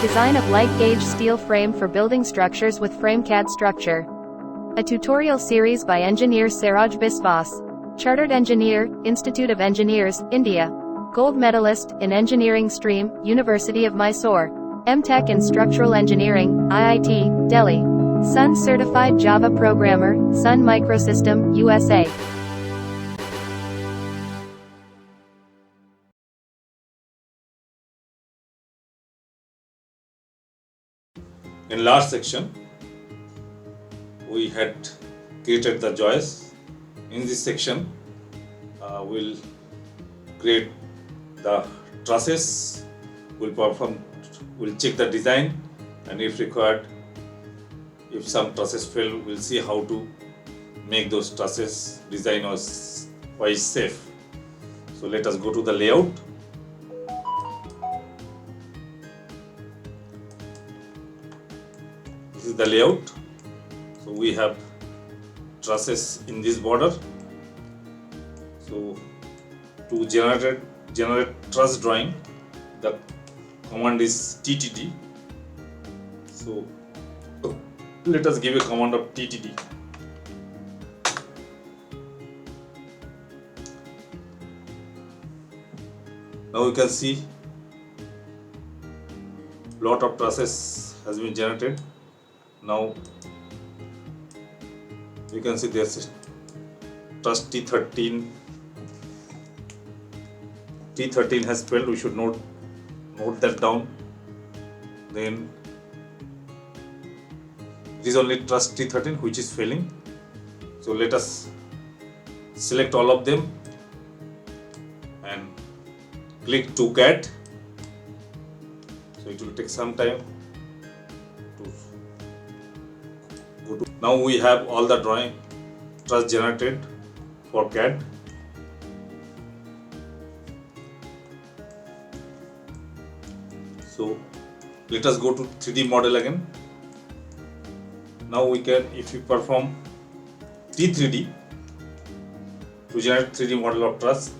Design of light gauge steel frame for building structures with FRAMECAD structure. A tutorial series by engineer Siraj Biswas. Chartered Engineer, Institute of Engineers, India. Gold medalist in engineering stream, University of Mysore. M.Tech in Structural Engineering, IIT, Delhi. Sun Certified Java Programmer, Sun Microsystem, USA. In last section, we had created the joists. In this section, we'll create the trusses, we'll check the design, and if required, if some trusses fail, we'll see how to make those trusses design wise safe. So let us go to the layout. This is the layout. So we have trusses in this border. So to generate truss drawing, the command is TTD. So let us give a command of TTD. Now you can see lot of trusses has been generated. Now you can see there's truss T13. T13 has failed. We should note that down. Then it is only truss T13 which is failing. So let us select all of them and click to CAD. So it will take some time to go to. Now we have all the drawing truss generated for CAD. So let us go to 3D model again. Now we can, if you perform T3D to generate 3D model of truss,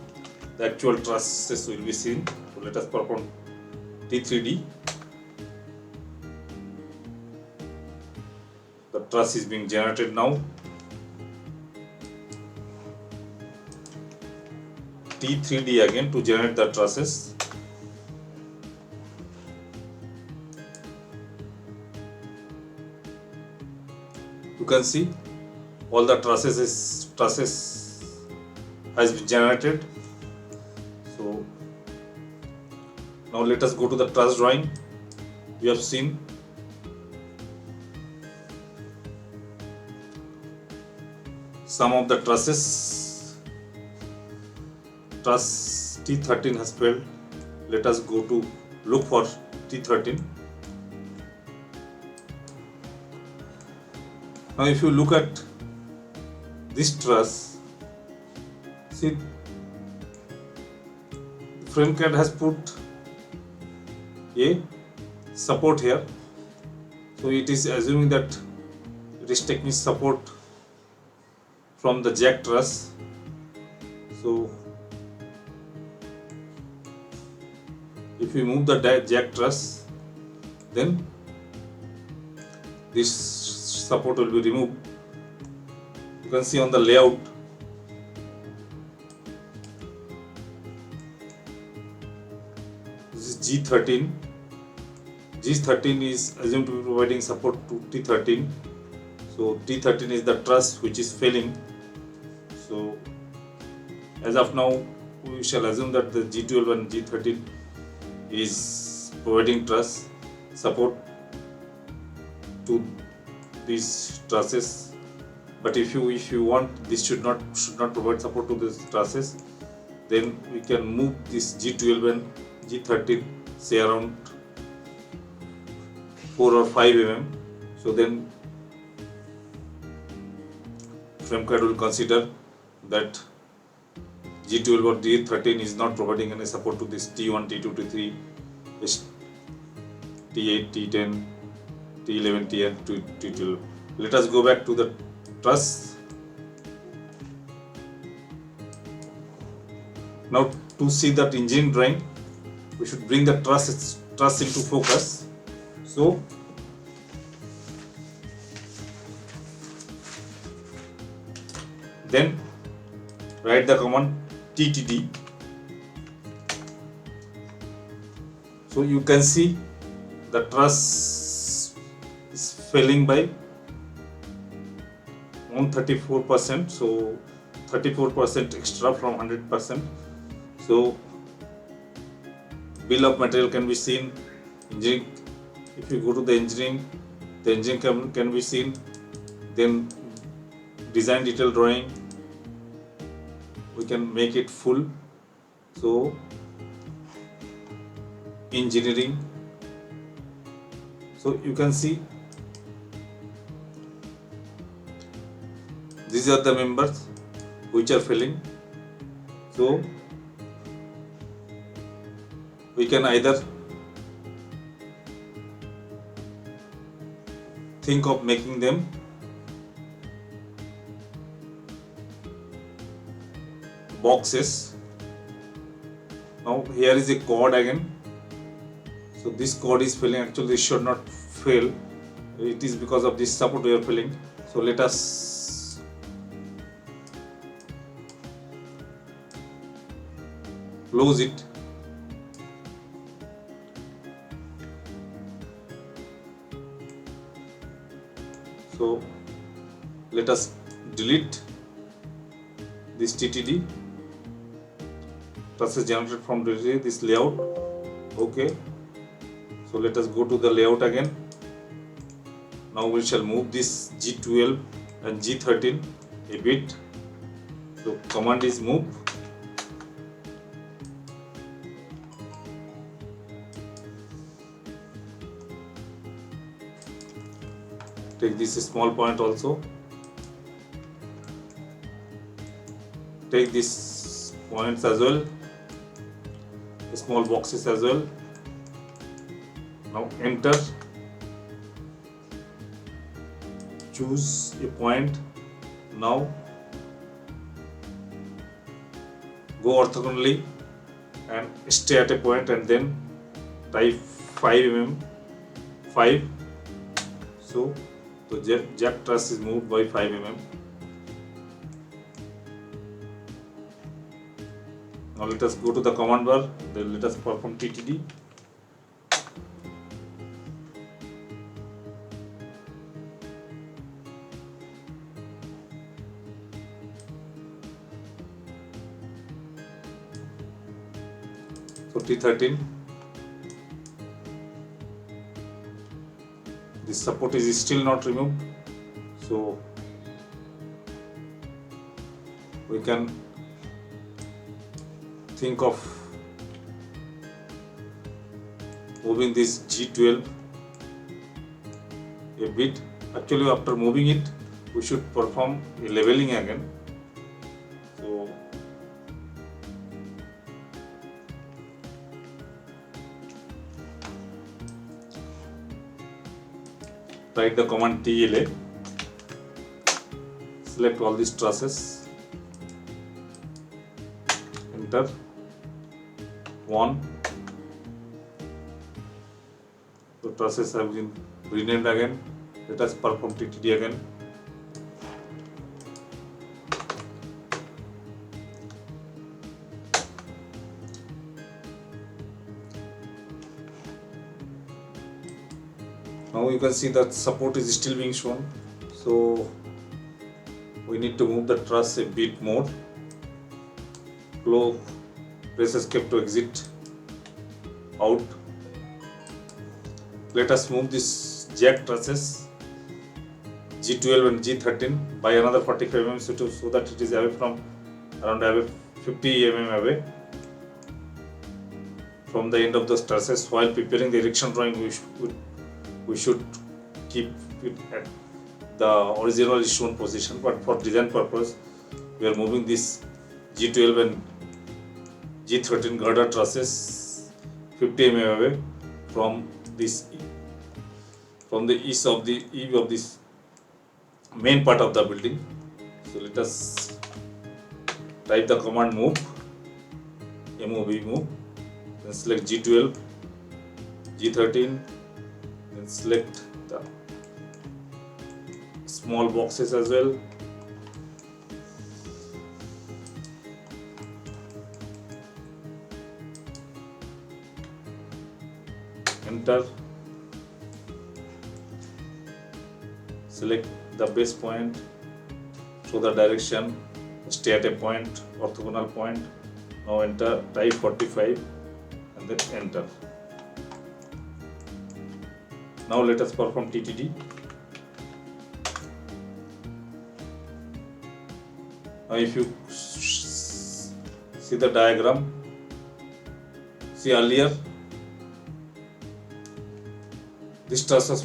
the actual trusses will be seen. So let us perform T3D. The truss is being generated now. T3D again to generate the trusses. You can see all the trusses has been generated. So now let us go to the truss drawing. We have seen some of the trusses. Truss T13 has failed. Let us go to look for T13. Now if you look at this truss, see FRAMECAD has put a support here. So it is assuming that it is taking support from the jack truss. So if we move the jack truss, then this support will be removed. You can see on the layout this is G13. G13 is assumed to be providing support to T13. So T13 is the truss which is failing. So as of now, we shall assume that the G12 and G13 is providing truss support to these trusses. But if you want this should not provide support to these trusses, then we can move this G12 and G13 say around 4 or 5 mm. So then FRAMECAD will consider that G12 or G13 is not providing any support to this T1, T2, T3, T8, T10, T11, T10, T12. Let us go back to the truss. Now to see that engine drawing, we should bring the truss into focus. So then write the command ttd. So you can see the truss is failing by 134%, so 34% extra from 100%. So bill of material can be seen. Engineering, if you go to the engineering can be seen. Then design detail drawing, we can make it full. So engineering, so you can see these are the members which are failing. So we can either think of making them boxes. Now here is a chord again. So this chord is failing. Actually this should not fail. It is because of this support we are failing. So let us close it. So let us delete this TTD, trusses generated from this layout. Okay, so let us go to the layout again. Now we shall move this G12 and G13 a bit. So command is move. Take this small point also. Take these points as well, small boxes as well. Now enter, choose a point. Now go orthogonally and stay at a point and then type 5 mm 5. So the jack truss is moved by 5 mm. Now let us go to the command bar, then let us perform TTD. So T13, this support is still not removed, so we can think of moving this G12 a bit. Actually after moving it we should perform a leveling again. So write the command TLA, select all these trusses, enter 1. So trusses have been renamed again. Let us perform TTD again. Now you can see that support is still being shown, so we need to move the truss a bit more. Press escape to exit out. Let us move this jack trusses G12 and G13 by another 45 mm so that it is away from around 50 mm away from the end of the trusses. While preparing the erection drawing, we should keep it at the original shown position, but for design purpose we are moving this G12 and G13 girder trusses 50 mm away from the east of the eave of this main part of the building. So let us type the command move, move, then select G12, G13, Then select the small boxes as well. Enter. Select the base point, show the direction, stay at a point, orthogonal point. Now enter, type 45 and then enter. Now let us perform TTD. Now if you see the diagram, see earlier this truss was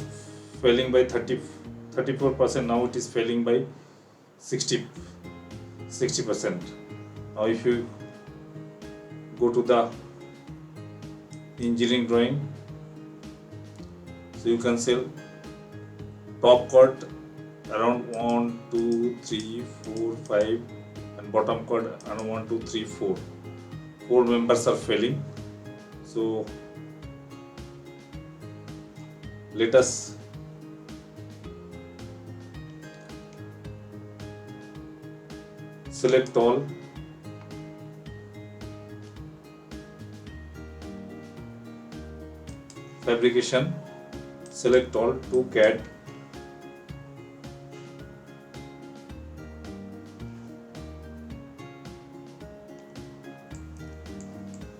failing by 34%, now it is failing by 60%. Now if you go to the engineering drawing, so you can see top chord around 1, 2, 3, 4, 5 and bottom chord around 1, 2, 3, 4. 4 members are failing. So let us select all. Fabrication, select all to CAD.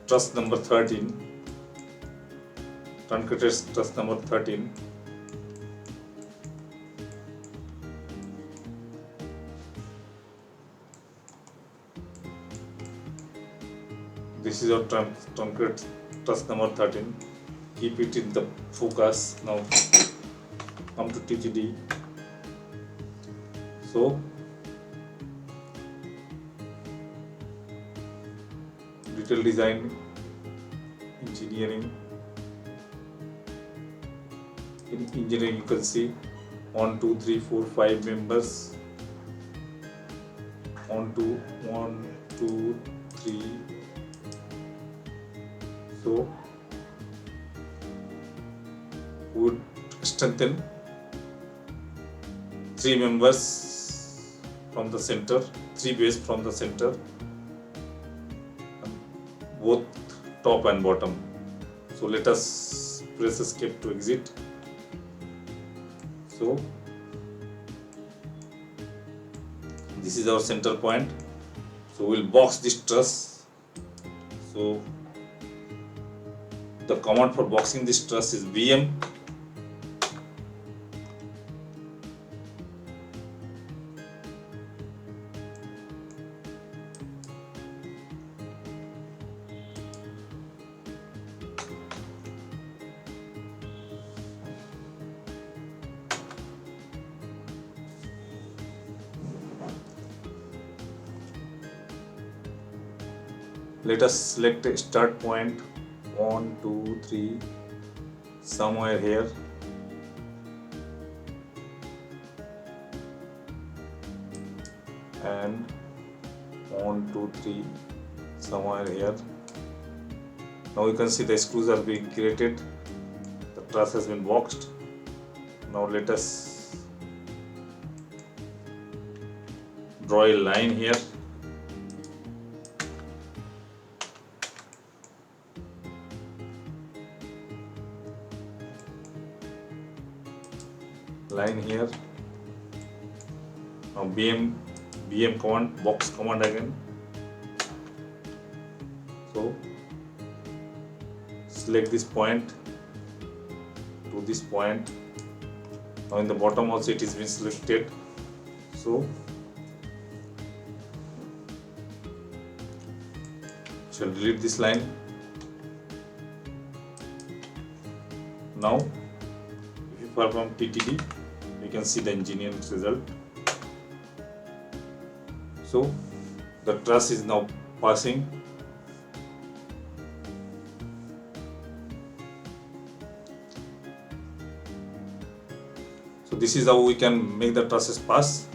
Truss number 13, truncated truss number 13. This is our truncated truss number 13. Keep it in the focus. Now come to TTD. So detail design, engineering. In engineering you can see 1, 2, 3, 4, 5 members. 1, 2, 3. So would strengthen 3 members from the center, 3 base from the center, both top and bottom. So let us press escape to exit. So this is our center point. So we'll box this truss. So the command for boxing this truss is BM. Let us select a start point 1, 2, 3 somewhere here. And 1, 2, 3 somewhere here. Now you can see the screws are being created. The truss has been boxed. Now let us draw a line here. Line here. Now BM command, box command again. So select this point to this point. Now in the bottom also it is been selected. So shall delete this line. Now if you perform TTD, you can see the engineering result. So the truss is now passing. So this is how we can make the trusses pass.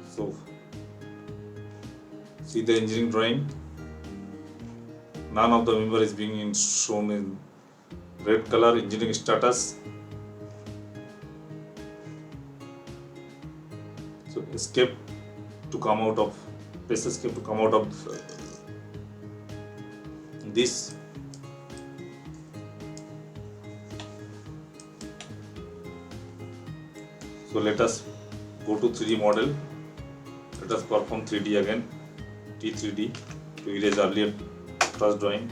So see the engineering drawing. None of the member is being shown in red color, engineering status. escape to come out of this. So let us go to 3D model. Let us perform 3D again. T3D to erase earlier truss drawing.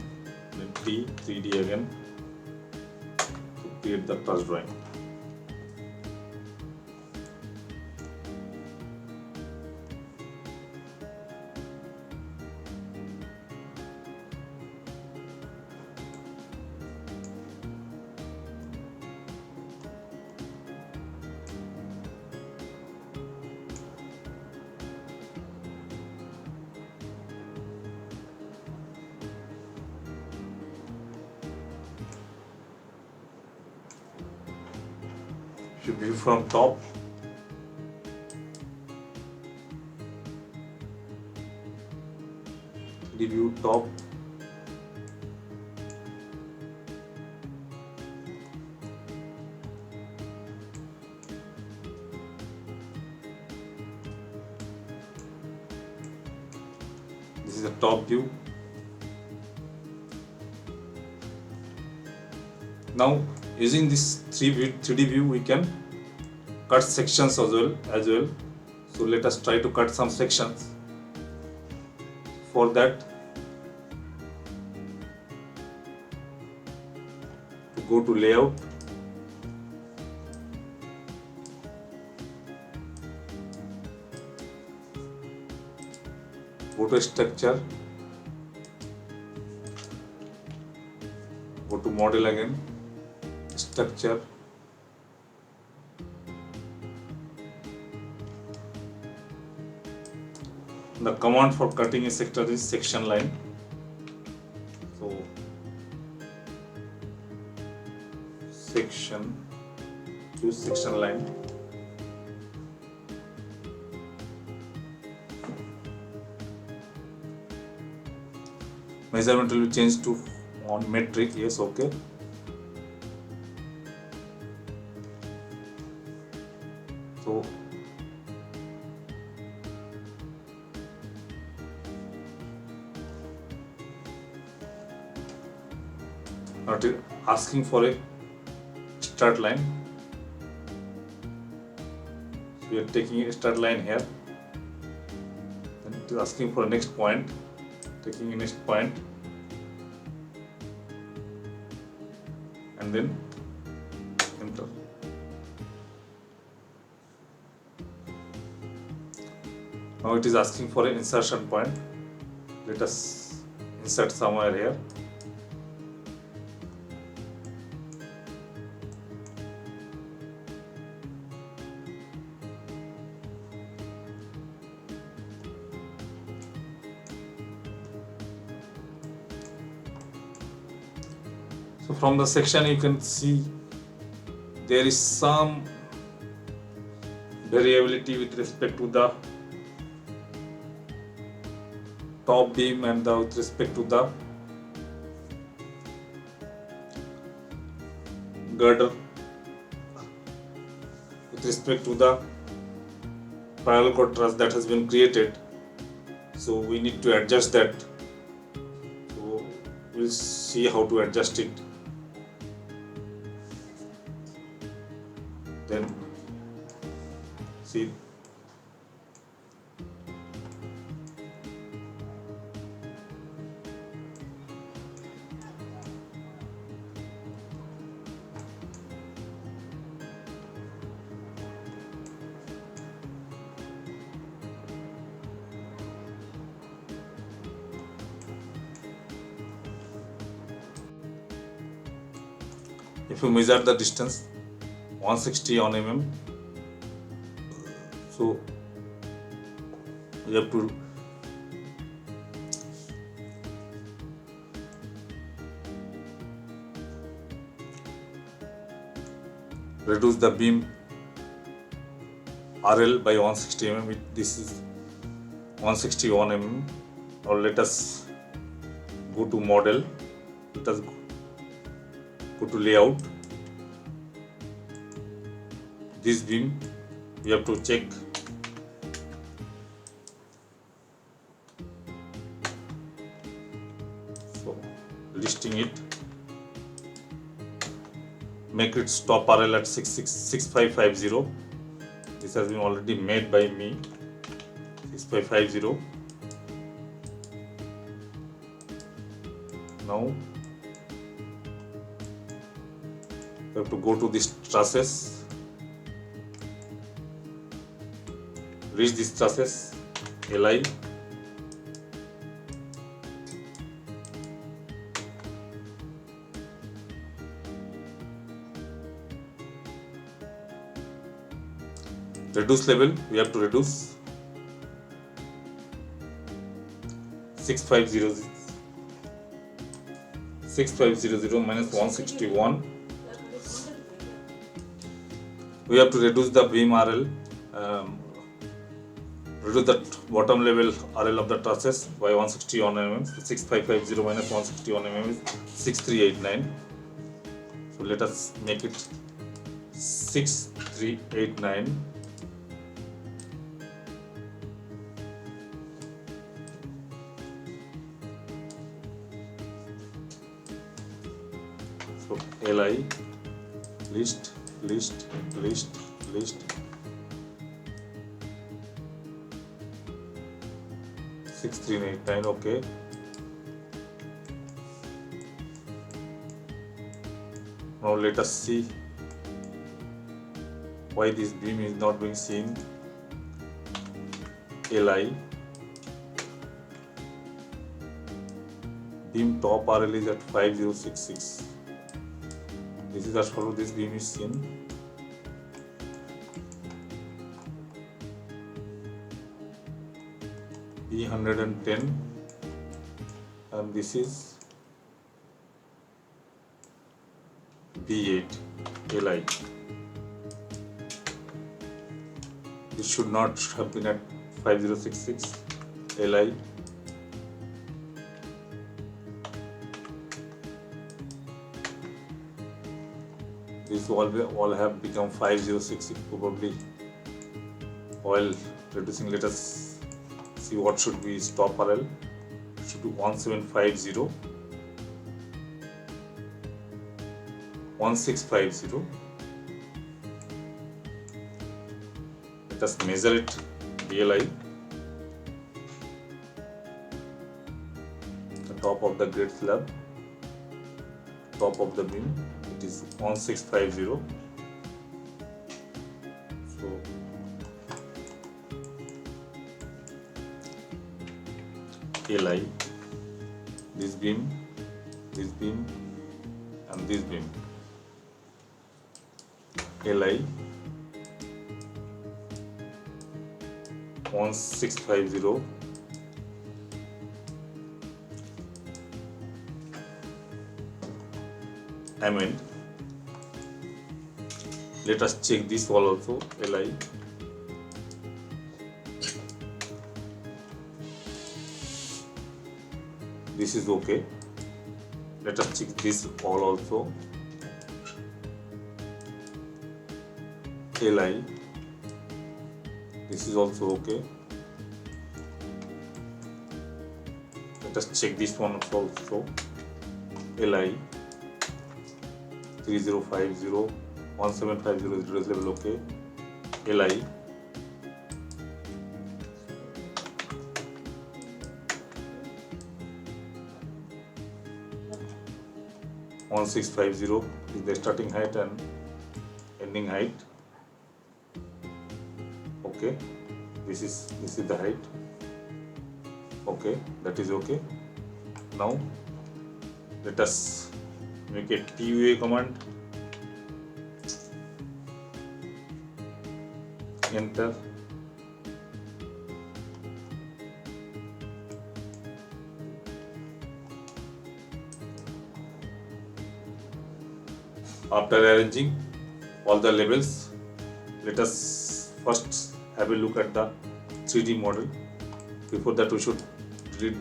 Then T3D again to create the truss drawing. If you view from top, view top, this is the top view. Now using this 3D view we can cut sections as well. So let us try to cut some sections. For that, to go to layout, go to structure, go to model again, structure, the command for cutting a sector is section line. So choose section line. Measurement will be changed to on metric. Yes, okay. So now it is asking for a start line. So we are taking a start line here. Then it is asking for a next point. Taking a next point, and then enter. Now it is asking for an insertion point. Let us insert somewhere here. So from the section you can see there is some variability with respect to the top beam and with respect to the girder, with respect to the parallel core truss that has been created. So we need to adjust that. So we'll see how to adjust it. Then see if you measure the distance 160 on mm, so you have to reduce the beam RL by 160 mm. This is 161 mm. Or let us go to model, let us go to layout. This beam we have to check make it stop RL at 6550. This has been already made by me. 6550. Now we have to go to this trusses, reach this trusses, LI, reduce level, we have to reduce 6500 minus 161. We have to reduce the beam RL, reduce the bottom level RL of the trusses by 161 mm. 6550 minus 161 mm is 6389. So let us make it 6389. So LI, list 6389. Okay. Now let us see why this beam is not being seen. LI, beam top RL is at 5066. This is as follows. This beam is seen. B110, and this is B8 LI. This should not have been at 5066 LI. This all have become 5066 probably. While reducing, let us see what should be stop RL. Should be 1750, 1650. Let us measure it. BLI, the top of the grade slab, top of the beam, it is 1650. So LI, this beam, and this beam. LI 1650. Let us check this wall also. LI. This is okay. Let us check this wall also. LI. This is also okay. Let us check this one also. LI 3050, 1750 is reduce level okay. LI 1650 is the starting height and ending height. Okay, this is the height. Okay, that is okay. Now let us make a PUA command. Enter. After arranging all the levels, let us first have a look at the 3D model. Before that, we should read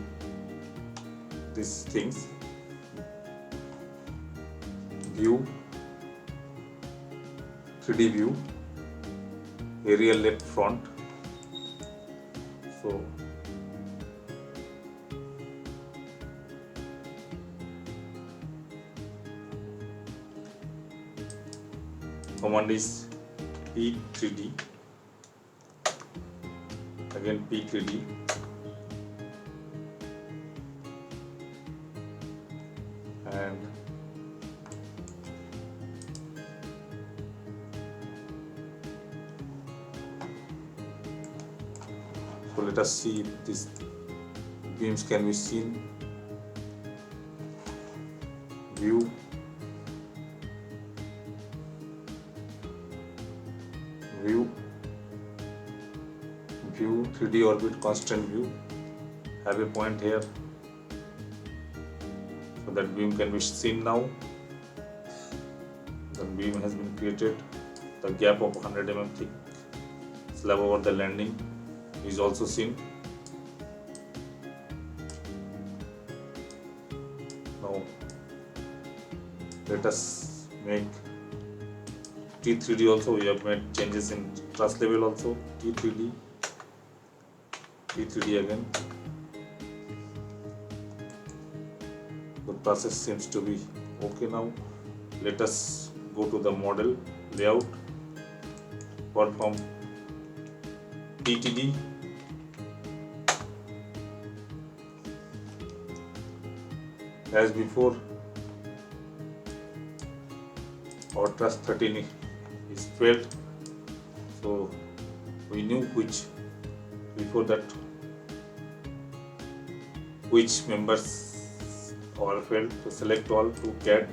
these things. View, 3D view, aerial left front. So command is P3D, again P3D, and so let us see if these beams can be seen. View, view, 3D orbit, constant view, have a point here, so that beam can be seen now. The beam has been created. The gap of 100 mm thick slab over the landing is also seen. Now let us make T3D also. We have made changes in truss level also. T3D, T3D again. The process seems to be okay now. Let us go to the model layout, perform TTD, as before. Our truss 13 is failed, so we knew which members are failed. So select all to CAD.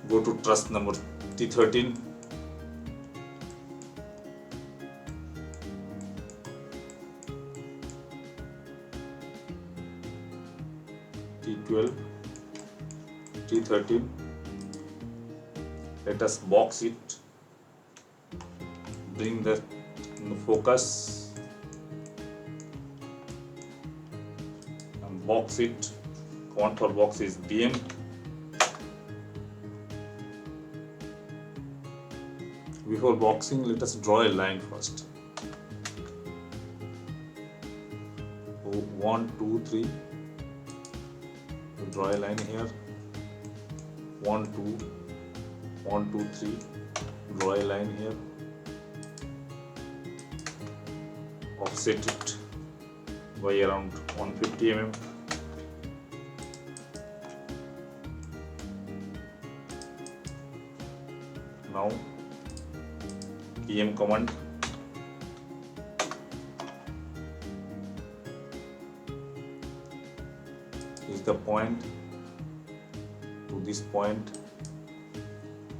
Go to truss number T13. T12, T13. Let us box it, bring the focus and box it. Command for box is BM. Before boxing, let us draw a line first. So 1, 2, 3. Draw a line here. 1, 2, 1, 2, 3. Draw a line here. Offset it by around 150 mm. Now PM command. Is the point to this point.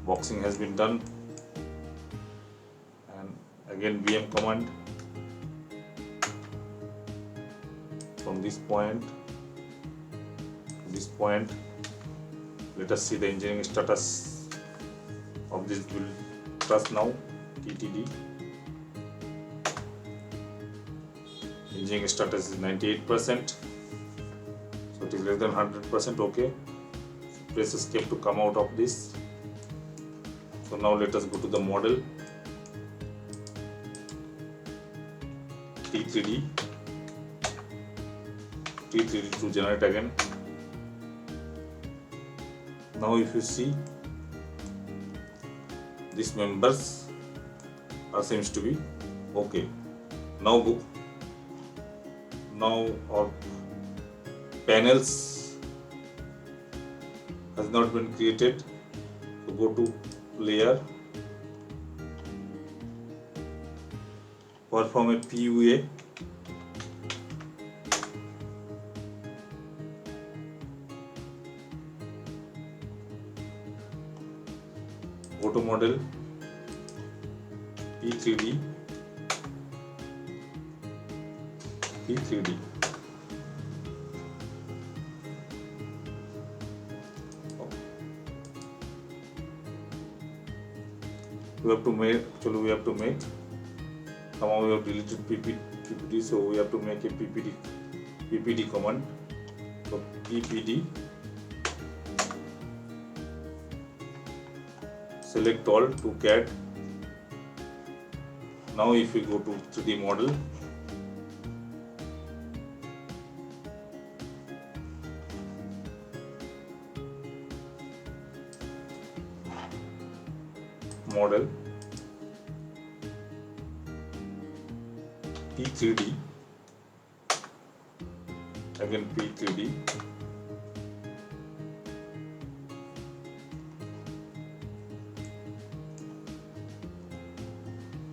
Boxing has been done, and again BM command from this point to this point. Let us see the engineering status of this truss now. TTD. Engineering status is 98%. So it is less than 100%. Okay. So press escape to come out of this. So now let us go to the model. T3D. T3D to generate again. Now if you see, these members seems to be okay. Now go. Now our panels has not been created. So go to layer, perform a PUA. Go to model, P3D, P3D. We have to make, somehow we have deleted PPD, so we have to make a PPD command. So PPD, select all to CAD. Now if we go to 3D model, model P3D, again P3D,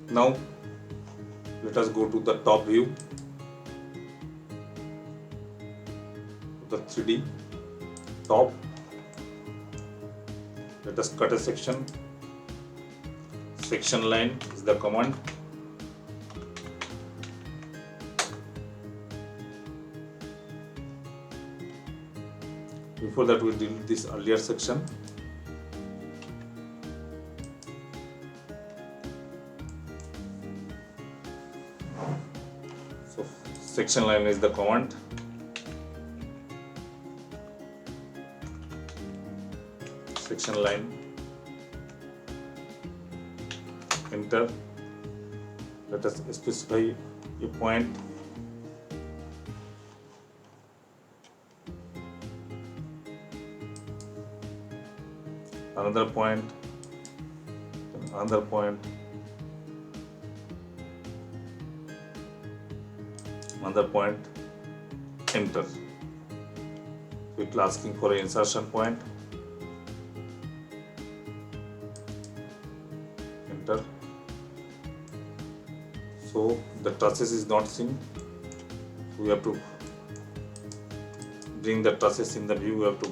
now let us go to the top view, the 3D top. Let us cut a section. Section line is the command. Before that, we delete this earlier section. So section line is the command. Section line, enter. Let us specify a point. Another point, another point, another point, enter. So it is asking for an insertion point. Enter. So the trusses is not seen. We have to bring the trusses in the view. We have to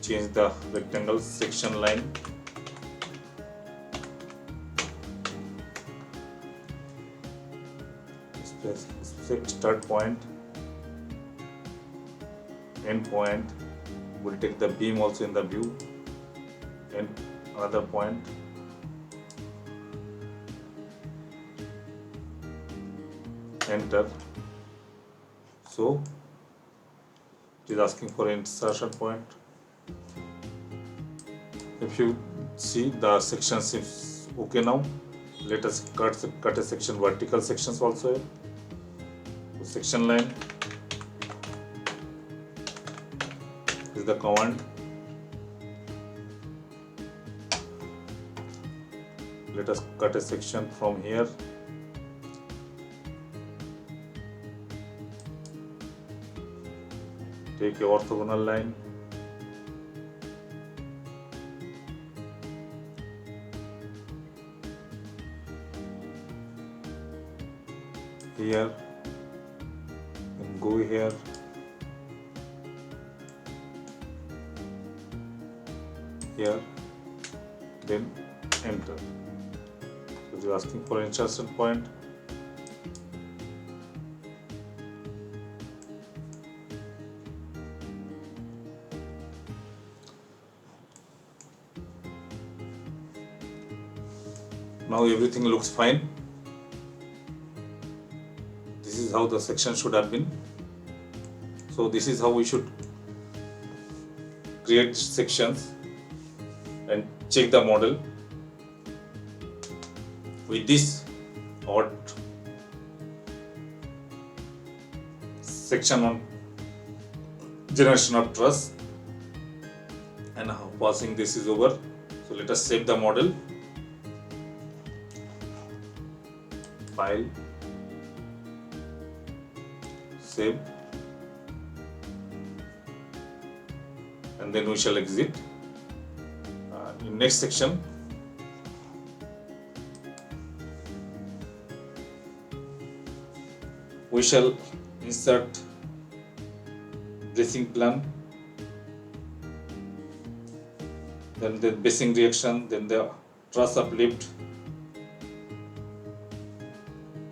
change the rectangle. Section line, start point, end point. We'll take the beam also in the view, and another point, enter. So it is asking for insertion point. If you see, the section seems okay now. Let us cut a section, vertical sections also. So section line is the command. Let us cut a section from here. Take a orthogonal line. Here, and go here, here, then enter. So you are asking for insertion point. Now everything looks fine. This is how the section should have been. So this is how we should create sections and check the model. With this, our section on generation of truss and how passing this is over. So let us save the model. File, save, and then we shall exit. In next section, we shall insert bracing plan, then the basing reaction, then the truss uplift,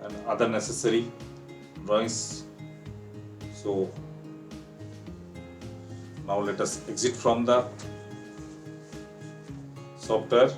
and other necessary drawings. So now let us exit from the software.